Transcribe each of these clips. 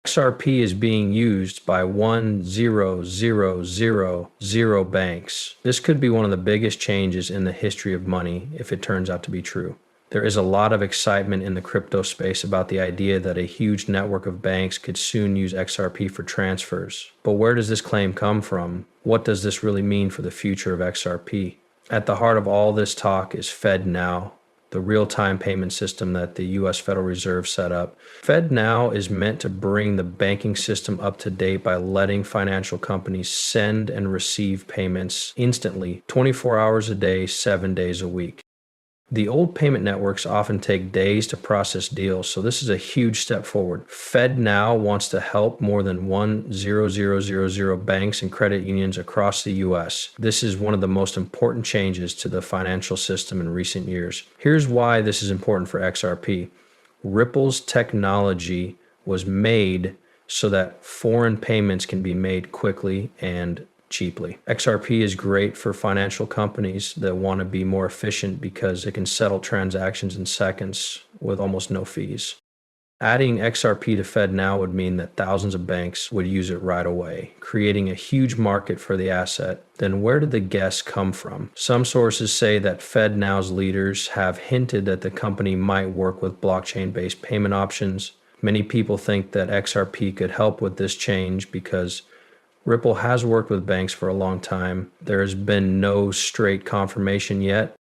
XRP is being used by 1,0,0,0 banks. This could be one of the biggest changes in the history of money if it turns out to be true. There is a lot of excitement in the crypto space about the idea that a huge network of banks could soon use XRP for transfers. But where does this claim come from? What does this really mean for the future of XRP? At the heart of all this talk is FEDNOW, the real-time payment system that the U.S. Federal Reserve set up. FEDNOW is meant to bring the banking system up to date by letting financial companies send and receive payments instantly, 24 hours a day, 7 days a week. The old payment networks often take days to process deals, so this is a huge step forward. FedNow wants to help more than 1,0,0,0 banks and credit unions across the U.S. This is one of the most important changes to the financial system in recent years. Here's why this is important for XRP. Ripple's technology was made so that foreign payments can be made quickly and cheaply. XRP is great for financial companies that want to be more efficient because it can settle transactions in seconds with almost no fees. Adding XRP to FedNow would mean that thousands of banks would use it right away, creating a huge market for the asset. Then where did the guess come from? Some sources say that FedNow's leaders have hinted that the company might work with blockchain-based payment options. Many people think that XRP could help with this change because Ripple has worked with banks for a long time. There has been no straight confirmation yet.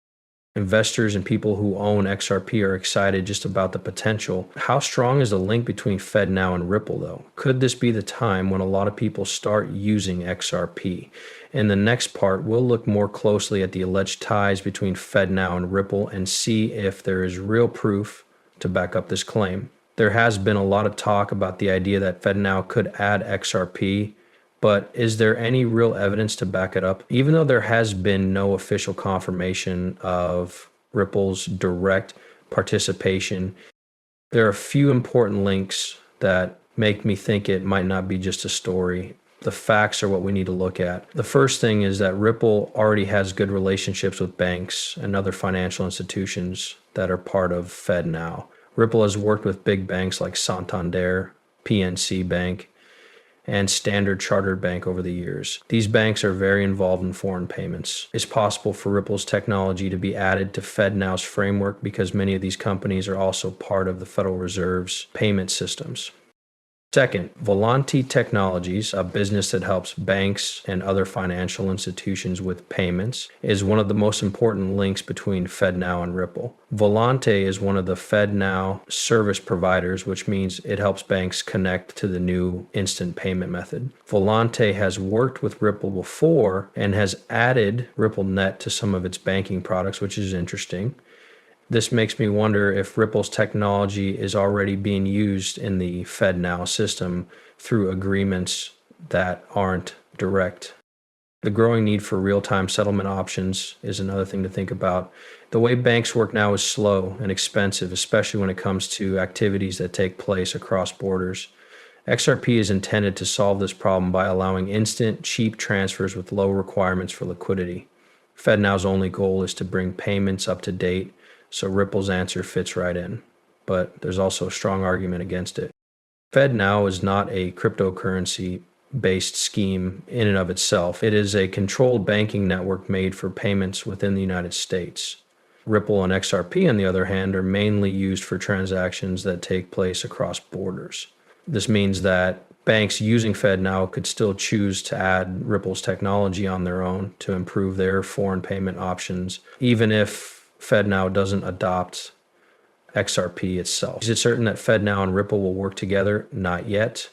Investors and people who own XRP are excited just about the potential. How strong is the link between FedNow and Ripple, though? Could this be the time when a lot of people start using XRP? In the next part, we'll look more closely at the alleged ties between FedNow and Ripple and see if there is real proof to back up this claim. There has been a lot of talk about the idea that FedNow could add XRP, but is there any real evidence to back it up? Even though there has been no official confirmation of Ripple's direct participation, there are a few important links that make me think it might not be just a story. The facts are what we need to look at. The first thing is that Ripple already has good relationships with banks and other financial institutions that are part of FedNow. Ripple has worked with big banks like Santander, PNC Bank, and Standard Chartered Bank over the years. These banks are very involved in foreign payments. It's possible for Ripple's technology to be added to FedNow's framework because many of these companies are also part of the Federal Reserve's payment systems. Second, Volante Technologies, a business that helps banks and other financial institutions with payments, is one of the most important links between FedNow and Ripple. Volante is one of the FedNow service providers, which means it helps banks connect to the new instant payment method. Volante has worked with Ripple before and has added RippleNet to some of its banking products, which is interesting. This makes me wonder if Ripple's technology is already being used in the FedNow system through agreements that aren't direct. The growing need for real-time settlement options is another thing to think about. The way banks work now is slow and expensive, especially when it comes to activities that take place across borders. XRP is intended to solve this problem by allowing instant, cheap transfers with low requirements for liquidity. FedNow's only goal is to bring payments up to date, so Ripple's answer fits right in, but there's also a strong argument against it. FedNow is not a cryptocurrency-based scheme in and of itself. It is a controlled banking network made for payments within the United States. Ripple and XRP, on the other hand, are mainly used for transactions that take place across borders. This means that banks using FedNow could still choose to add Ripple's technology on their own to improve their foreign payment options, even if FedNow doesn't adopt XRP itself. Is it certain that FedNow and Ripple will work together? Not yet.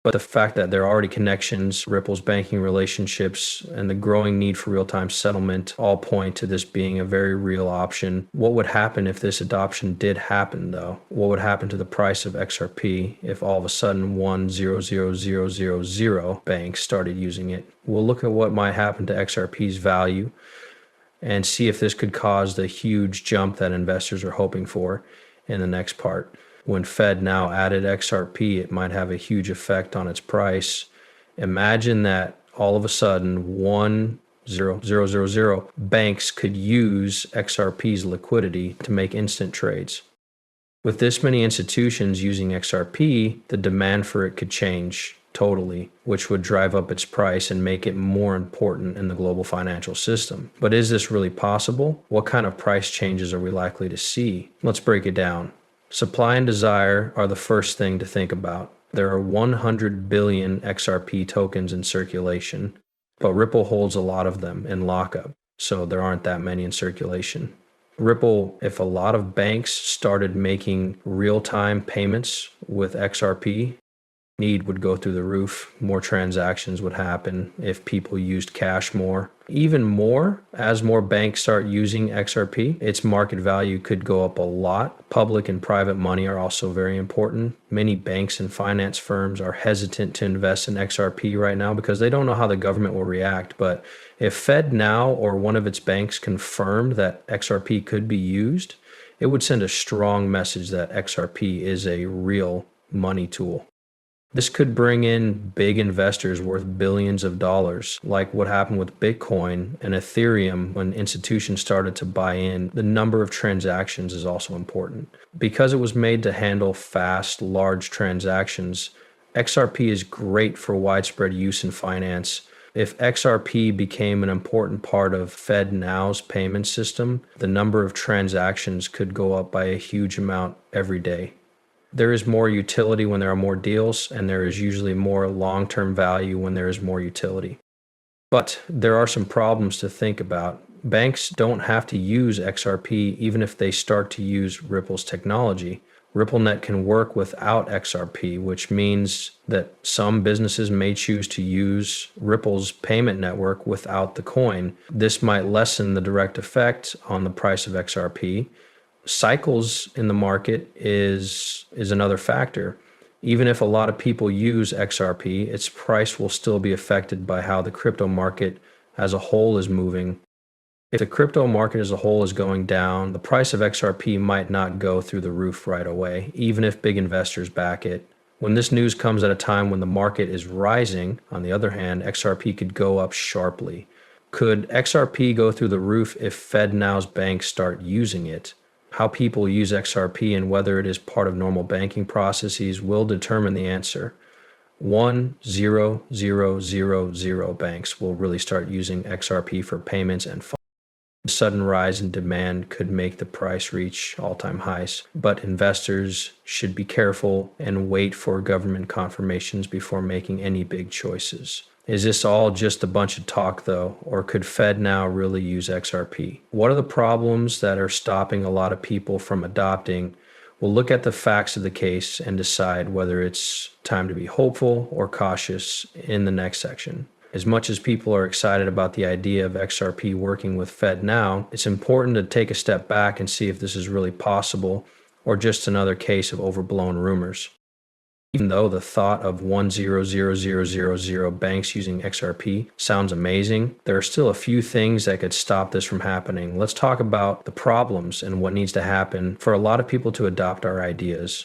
But the fact that there are already connections, Ripple's banking relationships, and the growing need for real-time settlement all point to this being a very real option. What would happen if this adoption did happen, though? What would happen to the price of XRP if all of a sudden 1,0,0,0,0 banks started using it? We'll look at what might happen to XRP's value and see if this could cause the huge jump that investors are hoping for in the next part. When FedNow added XRP, it might have a huge effect on its price. Imagine that all of a sudden 1,0,0,0 banks could use XRP's liquidity to make instant trades. With this many institutions using XRP, the demand for it could change totally, which would drive up its price and make it more important in the global financial system. But is this really possible? What kind of price changes are we likely to see? Let's break it down. Supply and desire are the first thing to think about. There are 100 billion XRP tokens in circulation, but Ripple holds a lot of them in lockup, so there aren't that many in circulation. Ripple, if a lot of banks started making real-time payments with XRP, need would go through the roof. More transactions would happen if people used cash more. Even more, as more banks start using XRP, its market value could go up a lot. Public and private money are also very important. Many banks and finance firms are hesitant to invest in XRP right now because they don't know how the government will react. But if FEDNOW or one of its banks confirmed that XRP could be used, it would send a strong message that XRP is a real money tool. This could bring in big investors worth billions of dollars, like what happened with Bitcoin and Ethereum when institutions started to buy in. The number of transactions is also important. Because it was made to handle fast, large transactions, XRP is great for widespread use in finance. If XRP became an important part of FedNow's payment system, the number of transactions could go up by a huge amount every day. There is more utility when there are more deals, and there is usually more long-term value when there is more utility. But there are some problems to think about. Banks don't have to use XRP even if they start to use Ripple's technology. RippleNet can work without XRP, which means that some businesses may choose to use Ripple's payment network without the coin. This might lessen the direct effect on the price of XRP. Cycles in the market is another factor. Even if a lot of people use XRP, its price will still be affected by how the crypto market as a whole is moving. If the crypto market as a whole is going down, the price of XRP might not go through the roof right away, even if big investors back it. When this news comes at a time when the market is rising, on the other hand, XRP could go up sharply. Could XRP go through the roof if FedNow's banks start using it? How people use XRP and whether it is part of normal banking processes will determine the answer. 1,0,0,0 banks will really start using XRP for payments, and a sudden rise in demand could make the price reach all-time highs. But investors should be careful and wait for government confirmations before making any big choices. Is this all just a bunch of talk, though, or could FedNow really use XRP? What are the problems that are stopping a lot of people from adopting? We'll look at the facts of the case and decide whether it's time to be hopeful or cautious in the next section. As much as people are excited about the idea of XRP working with FedNow, it's important to take a step back and see if this is really possible or just another case of overblown rumors. Even though the thought of 1,0,0,0,0 banks using XRP sounds amazing, there are still a few things that could stop this from happening. Let's talk about the problems and what needs to happen for a lot of people to adopt our ideas.